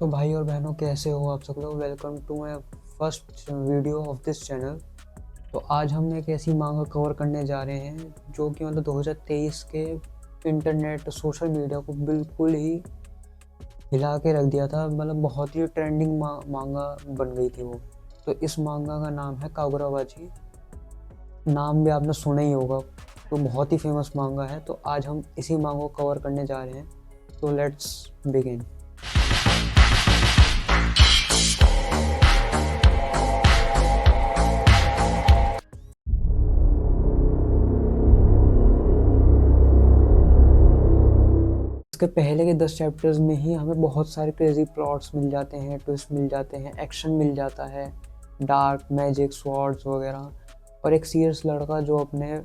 तो भाई और बहनों, कैसे हो आप सब लोग। Welcome to my first video of this channel. तो आज हम एक ऐसी मांगा कवर करने जा रहे हैं जो कि 2023 के इंटरनेट सोशल मीडिया को बिल्कुल ही हिला के रख दिया था। बहुत ही ट्रेंडिंग मांगा बन गई थी वो। तो इस मांगा का नाम है कागुराबाची। नाम भी आपने सुना ही होगा। तो बहुत ही फेमस मांगा है। तो आज हम इसी मांगा को कवर करने जा रहे हैं। तो लेट्स बिगिन। इसके पहले के 10 चैप्टर्स में ही हमें बहुत सारे क्रेजी प्लॉट्स मिल जाते हैं, ट्विस्ट मिल जाते हैं, एक्शन मिल जाता है, डार्क मैजिक स्वॉर्ड्स वगैरह। और एक सीरियस लड़का जो अपने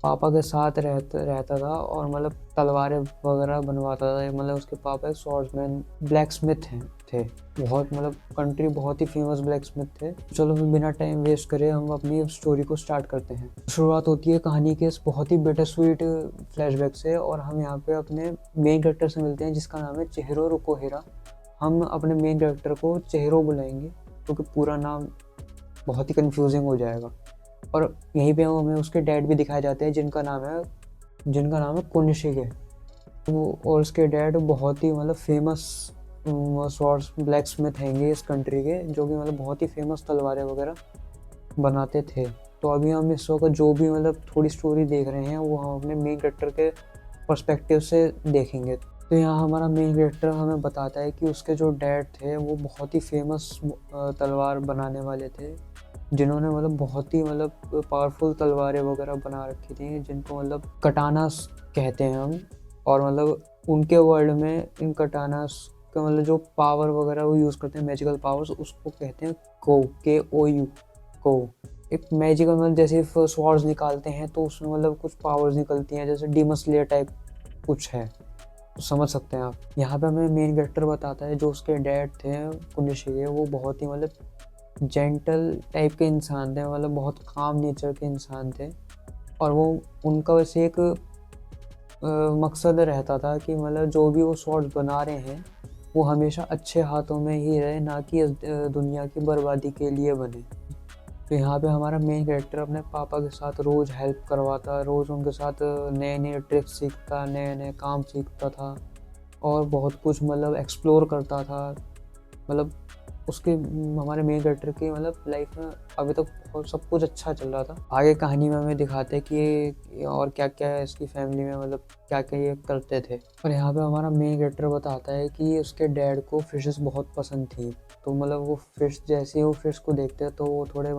पापा के साथ रहता था और तलवारें वगैरह बनवाता था। उसके पापा एक स्वॉर्ड्समैन ब्लैक स्मिथ हैं थे। बहुत कंट्री बहुत ही फेमस ब्लैक स्मिथ थे। चलो फिर बिना टाइम वेस्ट करे हम अपनी स्टोरी को स्टार्ट करते हैं। शुरुआत होती है कहानी के इस बहुत ही बिटर स्वीट फ्लैशबैक से और हम यहाँ पे अपने मेन कैरेक्टर से मिलते हैं जिसका नाम है चिहिरो रुकोहिरा। हम अपने मेन कैरेक्टर को चिहिरो बुलाएंगे क्योंकि पूरा नाम बहुत ही कंफ्यूजिंग हो जाएगा। और यहीं पे हमें उसके डैड भी दिखाए जाते हैं जिनका नाम है कुनिशिगे। और उसके डैड बहुत ही फेमस स्वॉर्ड्स ब्लैक स्मिथ हैंगे इस कंट्री के, जो कि बहुत ही फेमस तलवारें वगैरह बनाते थे। तो अभी हम इस वक्त जो भी थोड़ी स्टोरी देख रहे हैं वो हम अपने मेन कैरेक्टर के पर्सपेक्टिव से देखेंगे। तो यहाँ हमारा मेन कैरेक्टर हमें बताता है कि उसके जो डैड थे वो बहुत ही फेमस तलवार बनाने वाले थे, जिन्होंने बहुत ही पावरफुल तलवारें वगैरह बना रखी थी, जिनको कटानास कहते हैं हम। और उनके वर्ल्ड में इन कटानास का जो पावर वगैरह वो यूज़ करते हैं, मैजिकल पावर्स, उसको कहते हैं KOU को। एक मैजिकल जैसे स्वॉर्ड्स निकालते हैं तो उसमें कुछ पावर्स निकलती हैं, जैसे डीमन स्लेयर टाइप कुछ है, तो समझ सकते हैं आप। यहाँ पे हमें मेन कैरेक्टर बताता है जो उसके डैड थे कुनिशिगे, वो बहुत ही जेंटल टाइप के इंसान थे, बहुत काम नेचर के इंसान थे। और वो उनका वैसे एक मकसद रहता था कि जो भी वो स्वॉर्ड्स बना रहे हैं वो हमेशा अच्छे हाथों में ही रहे, ना कि इस दुनिया की बर्बादी के लिए बने। तो यहाँ पे हमारा मेन कैरेक्टर अपने पापा के साथ रोज़ हेल्प करवाता, रोज़ उनके साथ नए नए ट्रिक्स सीखता, नए नए काम सीखता था और बहुत कुछ एक्सप्लोर करता था। मतलब उसके हमारे मेन कैरेक्टर की लाइफ में अभी तक सब कुछ अच्छा चल रहा था। आगे कहानी में हमें दिखाते हैं कि और क्या क्या है इसकी फैमिली में, क्या क्या ये करते थे। और यहाँ पे हमारा मेन कैरेक्टर बताता है कि उसके डैड को फिशेस बहुत पसंद थी। तो वो फिश, जैसे ही वो फिश को देखते हैं तो वो थोड़े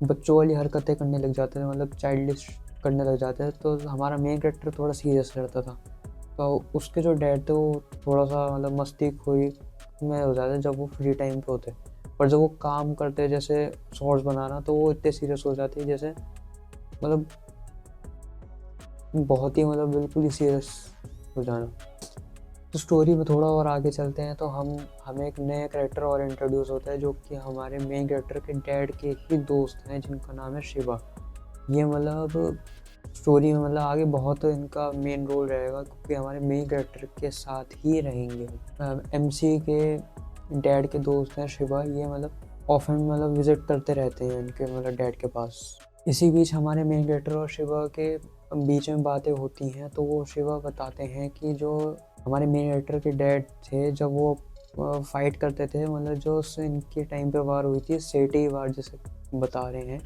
बच्चों वाली हरकतें करने लग जाते थे, चाइल्डिश करने लग जाते हैं। तो हमारा मेन कैरेक्टर थोड़ा सीरियस रहता था। तो उसके जो डैड थे वो थोड़ा सा मस्तीखोरी में हो जाते जब वो फ्री टाइम पे होते, पर जब वो काम करते जैसे शॉर्ट्स बनाना तो वो इतने सीरियस हो जाती है, जैसे बहुत ही बिल्कुल ही सीरियस हो जाना। तो स्टोरी में थोड़ा और आगे चलते हैं तो हमें एक नया कैरेक्टर और इंट्रोड्यूस होता है जो कि हमारे मेन कैरेक्टर के डैड के ही दोस्त हैं, जिनका नाम है शिवा। ये स्टोरी में आगे बहुत इनका मेन रोल रहेगा क्योंकि हमारे मेन कैरेक्टर के साथ ही रहेंगे। MC के डैड के दोस्त हैं शिवा। ये ऑफन विजिट करते रहते हैं इनके डैड के पास। इसी बीच हमारे मेन कैरेक्टर और शिवा के बीच में बातें होती हैं। तो वो शिवा बताते हैं कि जो हमारे मेन कैरेक्टर के डैड थे, जब वो फाइट करते थे, जो इनके टाइम पे वार हुई थी, सेटी वार जिसे बता रहे हैं,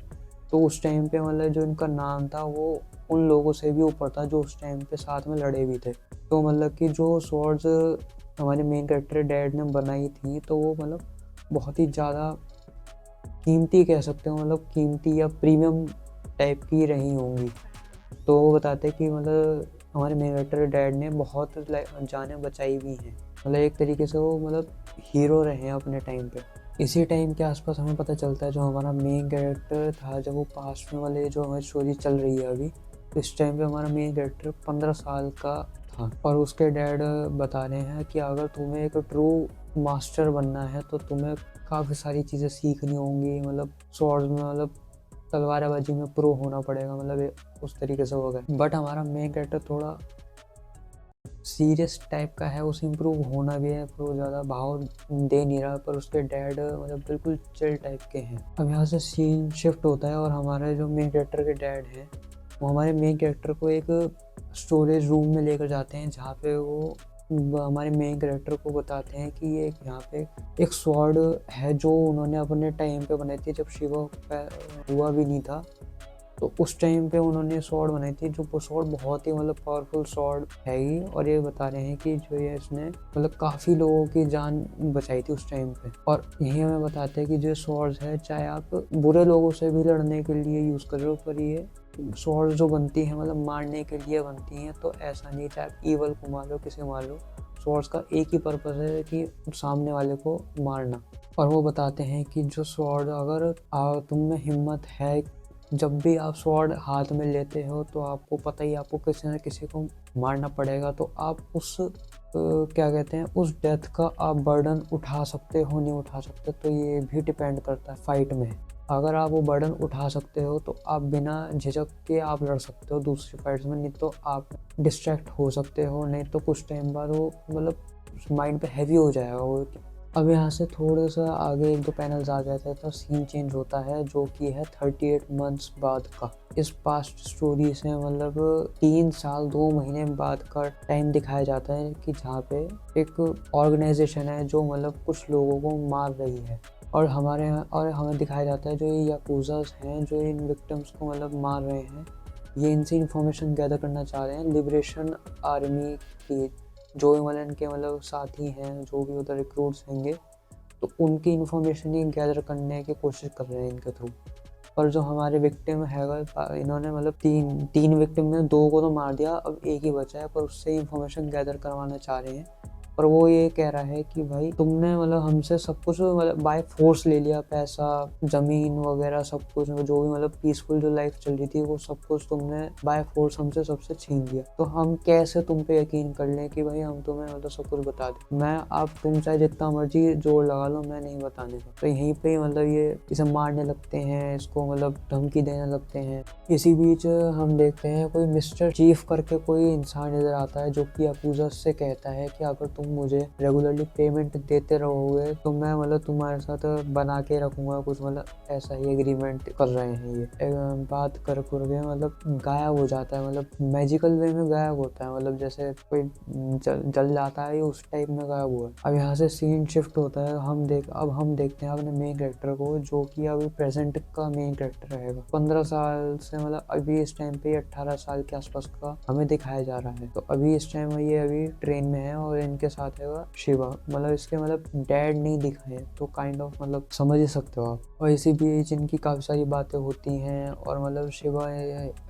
तो उस टाइम पे जो इनका नाम था वो उन लोगों से भी ऊपर था जो उस टाइम पे साथ में लड़े भी थे। तो कि जो स्वॉर्ड्स हमारे मेन कैरेक्टर डैड ने बनाई थी तो वो बहुत ही ज़्यादा कीमती कह सकते हो, कीमती या प्रीमियम टाइप की रही होंगी। तो वो बताते कि हमारे मेन कैरेक्टर डैड ने बहुत जानें बचाई भी हैं। एक तरीके से वो हीरो रहे हैं अपने टाइम पे। इसी टाइम के आसपास हमें पता चलता है जो हमारा मेन कैरेक्टर था, जब वो पास्ट में वाले जो हमारी स्टोरी चल रही है अभी, तो इस टाइम पे हमारा मेन कैरेक्टर 15 साल का था। और उसके डैड बता रहे हैं कि अगर तुम्हें एक ट्रू मास्टर बनना है तो तुम्हें काफ़ी सारी चीज़ें सीखनी होंगी, स्वॉर्ड्स में तलवारबाजी में प्रो होना पड़ेगा, उस तरीके से हो गए। बट हमारा मेन कैरेक्टर थोड़ा सीरियस टाइप का है, उसे इम्प्रूव होना भी है, पर वो ज़्यादा भाव दे नहीं रहा, पर उसके डैड मतलब बिल्कुल चिल टाइप के हैं। अब यहाँ से सीन शिफ्ट होता है और हमारे जो मेन कैरेक्टर के डैड हैं वो हमारे मेन कैरेक्टर को एक स्टोरेज रूम में लेकर जाते हैं, जहाँ पे वो हमारे मेन कैरेक्टर को बताते हैं कि ये यहाँ पे एक स्वॉर्ड है जो उन्होंने अपने टाइम पे बनाई थी, जब शिवा हुआ भी नहीं था। तो उस टाइम पे उन्होंने स्वॉर्ड बनाई थी, जो वो स्वॉर्ड बहुत ही मतलब पावरफुल स्वॉर्ड है ही। और ये बता रहे हैं कि जो ये इसने मतलब काफ़ी लोगों की जान बचाई थी उस टाइम पे। और यही हमें बताते हैं कि जो स्वॉर्ड्स है, चाहे आप बुरे लोगों से भी लड़ने के लिए यूज़ कर रहे हो, पर ये स्वॉर्ड जो बनती है मतलब मारने के लिए बनती हैं। तो ऐसा नहीं, चाहे आप ईवल को मार लो, किसे मार लो, स्वॉर्ड्स का एक ही पर्पस है कि सामने वाले को मारना। और वो बताते हैं कि जो स्वॉर्ड अगर तुम में हिम्मत है, जब भी आप स्वॉर्ड हाथ में लेते हो तो आपको पता ही आपको किसी न किसी को मारना पड़ेगा, तो आप उस क्या कहते हैं उस डेथ का आप बर्डन उठा सकते हो नहीं उठा सकते, तो ये भी डिपेंड करता है फाइट में। अगर आप वो बर्डन उठा सकते हो तो आप बिना झिझक के आप लड़ सकते हो दूसरी फाइट्स में, नहीं तो आप डिस्ट्रैक्ट हो सकते हो, नहीं तो कुछ टाइम बाद वो मतलब माइंड पे हैवी हो जाएगा वो। अब यहाँ से थोड़ा सा आगे 1-2 पैनल्स आ जाते हैं तो सीन चेंज होता है, जो कि है 38 मंथ्स बाद का। इस पास्ट स्टोरी से मतलब 3 साल 2 महीने बाद का टाइम दिखाया जाता है, कि जहाँ पे एक ऑर्गेनाइजेशन है जो मतलब कुछ लोगों को मार रही है। और हमें दिखाया जाता है जो ये याकूज़ास हैं जो इन विक्टिम्स को मतलब मार रहे हैं, ये इनसे इंफॉर्मेशन गैदर करना चाह रहे हैं लिबरेशन आर्मी की, जो मतलब इनके मतलब साथी हैं, जो भी उधर रिक्रूट्स होंगे, तो उनकी इन्फॉर्मेशन ही गैदर करने की कोशिश कर रहे हैं इनके थ्रू। और जो हमारे विक्टिम हैगा, इन्होंने मतलब तीन विक्टिम में 2 को तो मार दिया, अब एक ही बचा है, पर उससे इंफॉर्मेशन गैदर करवाना चाह रहे हैं। पर वो ये कह रहा है कि भाई तुमने मतलब हमसे सब कुछ मतलब बाय फोर्स ले लिया, पैसा, ज़मीन वगैरह सब कुछ, जो भी मतलब पीसफुल जो लाइफ चल रही थी वो सब कुछ तुमने बाय फोर्स हमसे सबसे छीन लिया, तो हम कैसे तुम पे यकीन कर लें कि भाई हम तुम्हें मतलब सब कुछ बता दें। मैं अब तुम चाहे जितना मर्जी जोर लगा लो, मैं नहीं बताने का। तो यहीं पे मतलब ये इसे मारने लगते हैं, इसको मतलब धमकी देने लगते हैं। इसी बीच हम देखते हैं कोई मिस्टर चीफ करके कोई इंसान नजर आता है, जो कि याकूज़ा से कहता है कि अगर तुम मुझे रेगुलरली पेमेंट देते रहोगे तो मैं मतलब तुम्हारे साथ बना के रखूंगा कुछ, मतलब ऐसा ही एग्रीमेंट कर रहे हैं ये। बात कर के मतलब गायब हो जाता है, मतलब मैजिकल वे में गायब होता है, मतलब जैसे कोई जल जाता है उस टाइप में गायब हुआ है। अब यहाँ से सीन शिफ्ट होता है, अब हम देखते हैं अपने मेन कैरेक्टर को, जो कि अभी प्रेजेंट का मेन कैरेक्टर रहेगा। 15 साल से मतलब अभी इस टाइम पे 18 साल के आसपास का हमें दिखाया जा रहा है। तो अभी इस टाइम ये अभी ट्रेन में है और इनके साथ है शिवा, मतलब इसके मतलब डैड नहीं दिखाए, तो काइंड ऑफ मतलब समझ ही सकते हो आप। और इसी बीच इनकी काफ़ी सारी बातें होती हैं, और मतलब शिवा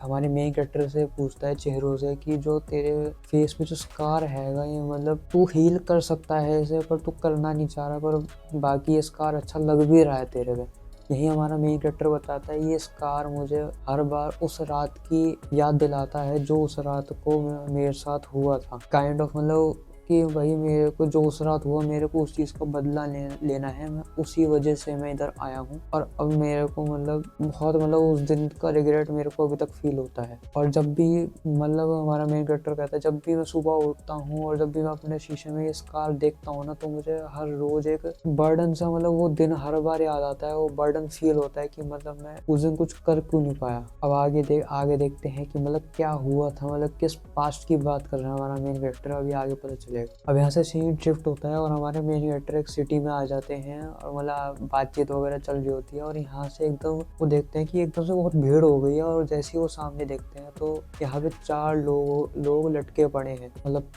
हमारे मेन कैरेक्टर से पूछता है चेहरों से कि जो तेरे फेस पे जो स्कार हैगा, ये मतलब तू हील कर सकता है इसे, पर तू करना नहीं चाह रहा, पर बाकी ये स्कार अच्छा लग भी रहा है तेरे पे। यही हमारा मेन कैरेक्टर बताता है, ये स्कार मुझे हर बार उस रात की याद दिलाता है जो उस रात को मेरे साथ हुआ था। काइंड ऑफ मतलब कि भाई मेरे को जो उस रात हुआ, मेरे को उस चीज़ का बदला लेना है, मैं उसी वजह से मैं इधर आया हूँ। और अब मेरे को मतलब बहुत मतलब उस दिन का रिग्रेट मेरे को अभी तक फील होता है। और जब भी मतलब हमारा मेन कैरेक्टर कहता है, जब भी मैं सुबह उठता हूँ और जब भी मैं अपने शीशे में ये स्कार देखता हूँ ना, तो मुझे हर रोज एक बर्डन सा मतलब वो दिन हर बार याद आता है, वो बर्डन फील होता है कि मतलब मैं उस दिन कुछ कर क्यों नहीं पाया। अब आगे देखते हैं कि मतलब क्या हुआ था, मतलब किस पास्ट की बात कर रहा है हमारा मेन कैरेक्टर, अभी आगे पता चलेगा। अब यहाँ से सीन शिफ्ट होता है और हमारे मेन कैरेक्टर एक सिटी में आ जाते हैं, और मतलब बातचीत वगैरह चल रही होती है, और यहाँ से एकदम वो देखते हैं कि एकदम से बहुत भीड़ हो गई है, और जैसे ही वो सामने देखते हैं तो यहाँ पे 4 लोग लटके पड़े हैं, मतलब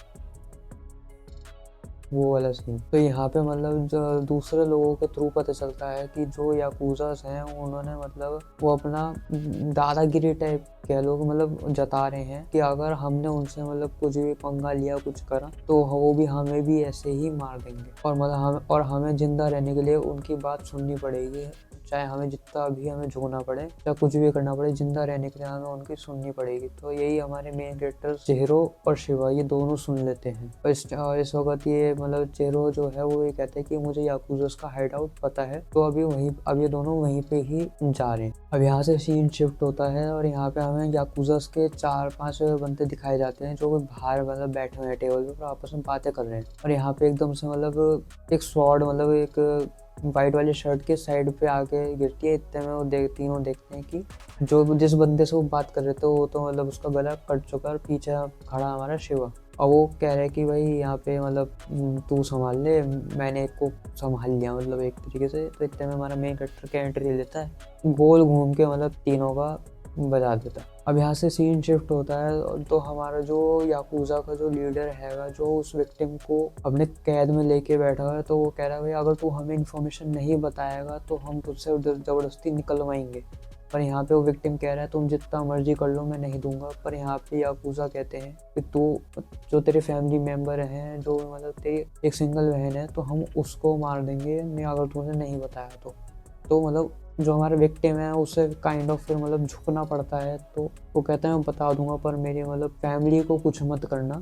वो वाला सीन। तो यहाँ पे मतलब जो दूसरे लोगों के थ्रू पता चलता है कि जो याकूज़ास हैं उन्होंने मतलब वो अपना दादागिरी टाइप कह लो, मतलब जता रहे हैं कि अगर हमने उनसे मतलब कुछ भी पंगा लिया, कुछ करा, तो वो भी हमें भी ऐसे ही मार देंगे, और मतलब हमें जिंदा रहने के लिए उनकी बात सुननी पड़ेगी, चाहे हमें जितना भी हमें झोंकना पड़े, चाहे कुछ भी करना पड़े, जिंदा रहने के लिए हमें उनकी सुननी पड़ेगी। तो यही हमारे मेन कैरेक्टर चेहरो और शिवा ये दोनों सुन लेते हैं। और इस वक्त ये मतलब चेहरो जो है वो ये कहते हैं कि मुझे याकूज़ा का हाइड आउट पता है, तो अब ये दोनों वहीं पे ही जा रहे हैं। अब यहाँ से सीन शिफ्ट होता है और यहाँ पे हमें याकुज़ास के 4-5 बंदे दिखाए जाते हैं जो बाहर मतलब बैठे हुए हैं टेबल पे और आपस में बातें कर रहे हैं। और यहाँ पे एकदम से मतलब एक स्वॉर्ड मतलब एक वाइट वाली शर्ट के साइड पे आके गिरती है। इतने में वो तीनों देखते हैं कि जो जिस बंदे से वो बात कर रहे थे वो तो मतलब उसका गला कट चुका है और पीछे खड़ा हमारा शिवा। और वो कह रहे हैं कि भाई यहाँ पे मतलब तू संभाल ले, मैंने एक को संभाल लिया मतलब एक तरीके से। तो इतने में हमारा मेन कैरेक्टर का एंट्री ले लेता है, गोल घूम के मतलब तीनों का बजा देता है। अब यहाँ से सीन शिफ्ट होता है तो हमारा जो याकुज़ा का जो लीडर हैगा जो उस विक्टिम को अपने कैद में लेके बैठा हुआ है, तो वो कह रहा है भाई अगर तू हमें इन्फॉर्मेशन नहीं बताएगा तो हम तुझसे ज़बरदस्ती निकलवाएंगे। पर यहाँ पे वो विक्टिम कह रहा है तुम जितना मर्जी कर लो मैं नहीं दूंगा। पर यहाँ पे याकुज़ा कहते हैं कि तू जो तेरे फैमिली मेम्बर हैं, जो मतलब तेरी एक सिंगल बहन है, तो हम उसको मार देंगे मैं अगर तूने नहीं बताया तो मतलब जो हमारे विक्टिम है उसे काइंड ऑफ फिर मतलब झुकना पड़ता है। तो वो कहते हैं मैं बता दूंगा पर मेरी मतलब फैमिली को कुछ मत करना।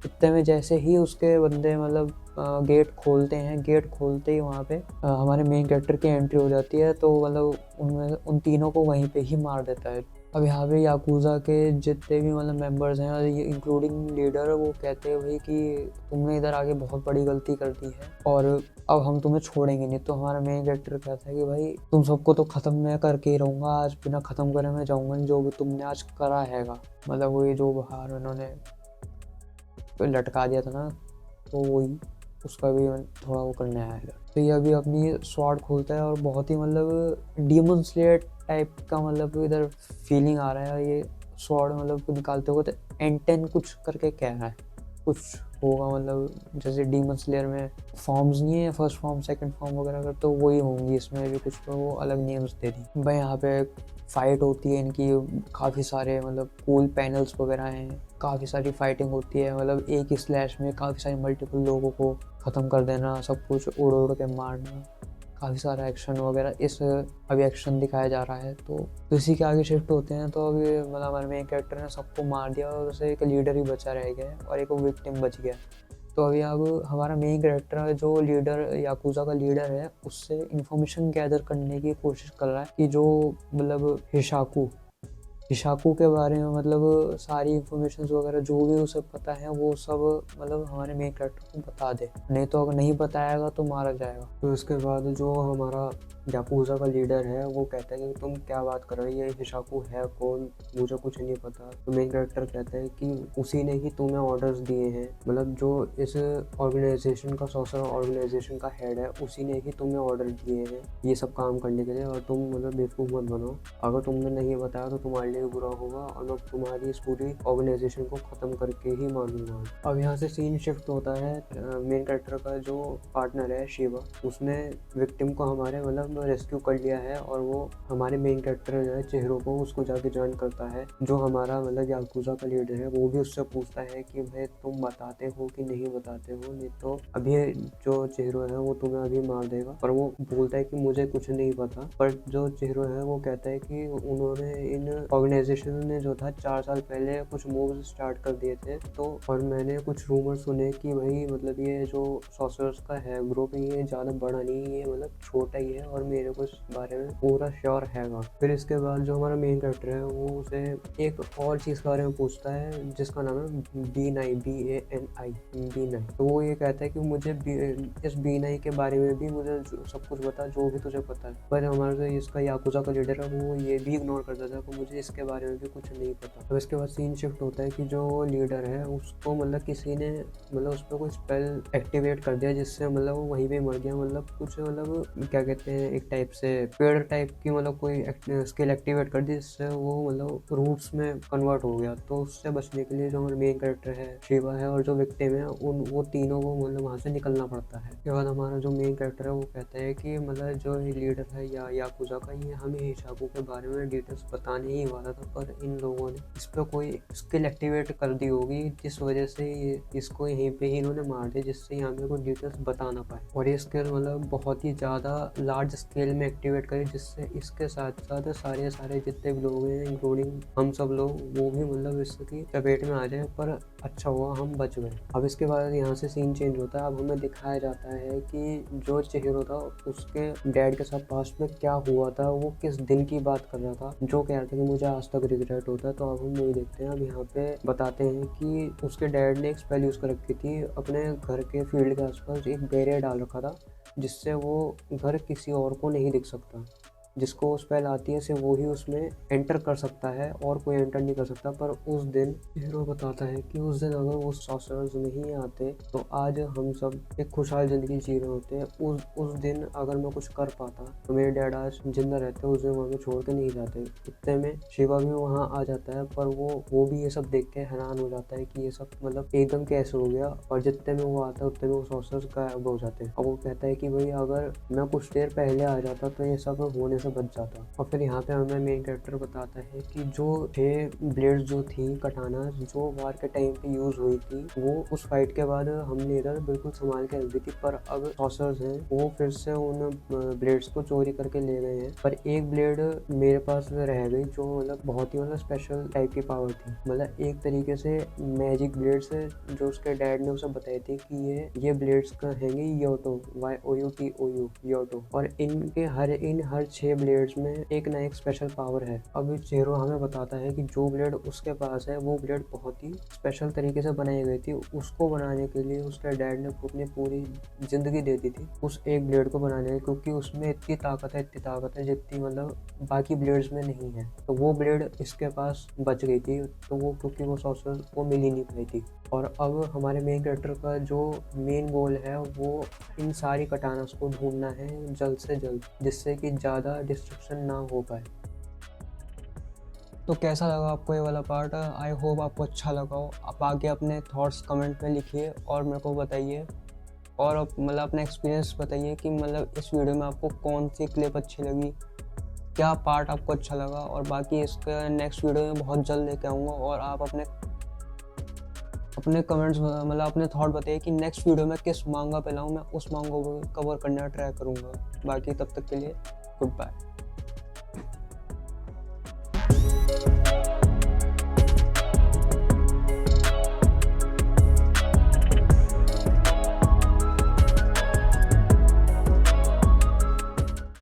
इतने में जैसे ही उसके बंदे मतलब गेट खोलते हैं, गेट खोलते ही वहाँ पे हमारे मेन कैरेक्टर की एंट्री हो जाती है। तो मतलब उनमें उन तीनों को वहीं पे ही मार देता है। अब यहाँ पे याकुज़ा के जितने भी मतलब मेंबर्स हैं और ये इंक्लूडिंग लीडर, वो कहते हैं भाई कि तुमने इधर आके बहुत बड़ी गलती कर दी है और अब हम तुम्हें छोड़ेंगे नहीं। तो हमारा मेन कैरेक्टर कहता है कि भाई तुम सबको तो ख़त्म मैं करके ही रहूँगा, आज बिना ख़त्म करे मैं जाऊँगा नहीं। जो भी तुमने आज करा हैगा मतलब वो ये जो बाहर उन्होंने लटका दिया था ना, तो वही उसका भी थोड़ा वो करने आया है। तो ये अभी अपनी स्वॉर्ड खोलता है और बहुत ही मतलब डीमन स्लेयर टाइप का मतलब इधर फीलिंग आ रहा है। ये स्वॉर्ड मतलब निकालते हुए तो एंटेन कुछ करके कह रहा है, कुछ होगा मतलब जैसे डीमन स्लेयर में फॉर्म्स नहीं है, फर्स्ट फॉर्म सेकंड फॉर्म वगैरह अगर, तो वही होंगी इसमें भी कुछ, तो वो अलग नेम्स दे दी भाई। यहाँ पे फाइट होती है इनकी, काफ़ी सारे मतलब कूल पैनल्स वगैरह हैं, काफ़ी सारी फाइटिंग होती है। मतलब एक ही स्लैश में काफ़ी सारे मल्टीपल लोगों को ख़त्म कर देना, सब कुछ उड़ उड़ के मारना, काफ़ी सारा एक्शन वगैरह इस अभी एक्शन दिखाया जा रहा है। तो इसी के आगे शिफ्ट होते हैं। तो अभी मतलब हमारे मेन कैरेक्टर ने सबको मार दिया और उसे एक लीडर ही बचा रह गया है और एक विक्टिम बच गया। तो अभी अब हमारा मेन कैरेक्टर जो लीडर याकुज़ा का लीडर है उससे इंफॉर्मेशन गैदर करने की कोशिश कर रहा है कि जो मतलब हिशाकू के बारे में मतलब सारी इंफॉर्मेशन वगैरह जो भी उसे पता है वो सब मतलब हमारे मेन कैरेक्टर को बता दे, नहीं तो अगर नहीं बताएगा तो मारा जाएगा। तो इसके बाद जो हमारा याकुज़ा का लीडर है वो कहता है कि तुम क्या बात कर रहे हो, ये हिशाकू है कौन, मुझे कुछ नहीं पता। तो मेन कैरेक्टर कहता है कि उसी ने ही तुम्हें ऑर्डर्स दिए हैं, मतलब जो इस ऑर्गेनाइजेशन का सोशल ऑर्गेनाइजेशन का हेड है उसी ने ही तुम्हें ऑर्डर दिए हैं ये सब काम करने के लिए, और तुम मतलब बेवकूफ़ मत बनो। अगर तुमने नहीं बताया तो तुम्हारे लिए बुरा होगा और मैं तुम्हारी इस पूरी ऑर्गेनाइजेशन को ख़त्म करके ही मानूंगा। अब यहाँ से सीन शिफ्ट होता है, मेन कैरेक्टर का जो पार्टनर है शिवा, उसने विक्टिम को हमारे मतलब रेस्क्यू कर लिया है और वो हमारे मेन कैरेक्टर जो है चिहिरो को उसको जाके ज्वाइन करता है। जो हमारा मतलब याकुज़ा का लीडर है वो भी उससे पूछता है कि भाई तुम बताते हो कि नहीं बताते हो, नहीं तो अभी जो चिहिरो है वो तुम्हें अभी मार देगा। पर वो बोलता है कि मुझे कुछ नहीं पता। पर जो चिहिरो है वो कहता है कि उन्होंने इन ऑर्गेनाइजेशन ने जो था 4 साल पहले कुछ मूव्स स्टार्ट कर दिए थे, तो और मैंने कुछ रूमर सुने कि भाई मतलब ये जो सॉर्सरर्स का है ग्रुप ये ज़्यादा बड़ा नहीं है, ये मतलब छोटा ही है और मेरे को इस बारे में पूरा श्योर हैगा। फिर इसके बाद जो हमारा मेन कैरेक्टर है वो उसे एक और चीज़ के बारे में पूछता है जिसका नाम है B9 B-A-N-I। तो वो ये कहता है कि मुझे इस B9 के बारे में भी मुझे सब कुछ बता जो भी तुझे पता है। पर हमारा जो इसका याकुज़ा का लीडर है वो ये भी इग्नोर करता था कि मुझे इसके बारे में भी कुछ नहीं पता। अब इसके बाद सीन शिफ्ट होता है कि जो लीडर है उसको मतलब किसी ने मतलब उस पर कोई स्पेल एक्टिवेट कर दिया जिससे मतलब वो वहीं पे मर गया। मतलब कुछ मतलब क्या कहते हैं एक टाइप से पेड़ टाइप की मतलब कोई स्किल एक्टिवेट कर दी जिससे वो मतलब रूट्स में कन्वर्ट हो गया। तो उससे बचने के लिए जो हमारे मेन कैरेक्टर है शिवा है और जो विक्टिम है वो तीनों को मतलब वहाँ से निकलना पड़ता है। उसके बाद हमारा जो मेन कैरेक्टर है वो कहता है कि मतलब जो लीडर है या याकुज़ा का ये हमें हिशाकू के बारे में डिटेल्स बताने ही वाला था, पर इन लोगों ने इस पर कोई स्किल एक्टिवेट कर दी होगी जिस वजह से इसको यहीं पे ही इन्होंने मार दिया जिससे हमें कोई डिटेल्स बता ना पाए। और ये स्किल मतलब बहुत ही ज़्यादा लार्ज स्केल में एक्टिवेट करे जिससे इसके साथ साथ सारे जितने भी लोग हैं इंक्लूडिंग हम सब लोग वो भी मतलब इसकी चपेट में आ जाए। पर अच्छा हुआ हम बच गए। अब इसके बाद यहाँ से सीन चेंज होता है। अब हमें दिखाया जाता है कि जो चिहिरो था उसके डैड के साथ पास्ट में क्या हुआ था, वो किस दिन की बात कर रहा था। जो कह रहा था कि मुझे आज तक रिग्रेट होता है। तो अब हम मूवी देखते हैं। अब यहाँ पे बताते हैं कि उसके डैड ने एक स्पेल यूज़ कर रखी थी, अपने घर के फील्ड के आसपास एक बैरियर डाल रखा था, जिससे वो घर किसी और को नहीं दिख सकता। जिसको वो स्पेल आती है सिर्फ वो ही उसमें एंटर कर सकता है और कोई एंटर नहीं कर सकता। पर उस दिन हीरो बताता है कि उस दिन अगर वो सॉर्सरर्स नहीं आते तो आज हम सब एक खुशहाल ज़िंदगी जी रहे होते। उस दिन अगर मैं कुछ कर पाता तो मेरे डैड आज जिंदा रहते, उस दिन वहाँ छोड़ के नहीं जाते। इतने में शिवा भी वहाँ आ जाता है, पर वो भी ये सब देख के हैरान हो जाता है कि ये सब मतलब एकदम कैसे हो गया। और जितने में वो आता है उतने में वो सॉर्सरर्स गायब हो जाते हैं। और वो कहता है कि भाई अगर मैं कुछ देर पहले आ जाता तो ये सब होने से बच जाता। और फिर यहाँ पे हमें मेन कैरेक्टर बताता है कि जो 6 ब्लेड्स जो थी कटाना जो वार के टाइम पे यूज हुई थी, वो उस फाइट के बाद हमने इधर बिल्कुल संभाल के रख दी थी। पर अब सॉर्सरर्स हैं वो फिर से उन ब्लेड्स को चोरी करके ले गए हैं। पर एक ब्लेड मेरे पास रह गई जो मतलब बहुत ही मतलब स्पेशल टाइप की पावर थी। मतलब एक तरीके से मैजिक ब्लेड्स है जो उसके डैड ने उसे बताई थी कि ये ब्लेड्स का हैंगे योटो, YOUTO योटो। और इनके हर 6 ब्लेड्स में एक ना एक स्पेशल पावर है। अब हीरो हमें बताता है कि जो ब्लेड उसके पास है वो ब्लेड बहुत ही स्पेशल तरीके से बनाई गई थी। उसको बनाने के लिए उसके डैड ने अपनी पूरी जिंदगी दे दी थी उस एक ब्लेड को बनाने में, क्योंकि उसमें इतनी ताकत है जितनी मतलब बाकी ब्लेड्स में नहीं है। तो वो ब्लेड इसके पास बच गई थी, तो वो क्योंकि वो सॉर्सरर को मिल ही नहीं पाई थी। और अब हमारे मेन कैरेक्टर का जो मेन गोल है वो इन सारी कटानास को ढूंढना है जल्द से जल्द, जिससे कि ज़्यादा डिस्ट्रक्शन ना हो पाए। तो कैसा लगा आपको ये वाला पार्ट? आई होप आपको अच्छा लगा हो। आप आगे अपने थॉट्स कमेंट में लिखिए और मेरे को बताइए, और मतलब अपना एक्सपीरियंस बताइए कि मतलब इस वीडियो में आपको कौन सी क्लिप अच्छी लगी, क्या पार्ट आपको अच्छा लगा। और बाकी इसका नेक्स्ट वीडियो में बहुत जल्द लेके आऊँगा। और आप अपने कमेंट्स मतलब अपने थॉट बताइए कि नेक्स्ट वीडियो में किस मांगा पे लाऊँ, मैं उस मांगो को कवर करने का ट्राई करूँगा। बाकी तब तक के लिए गुड बाय।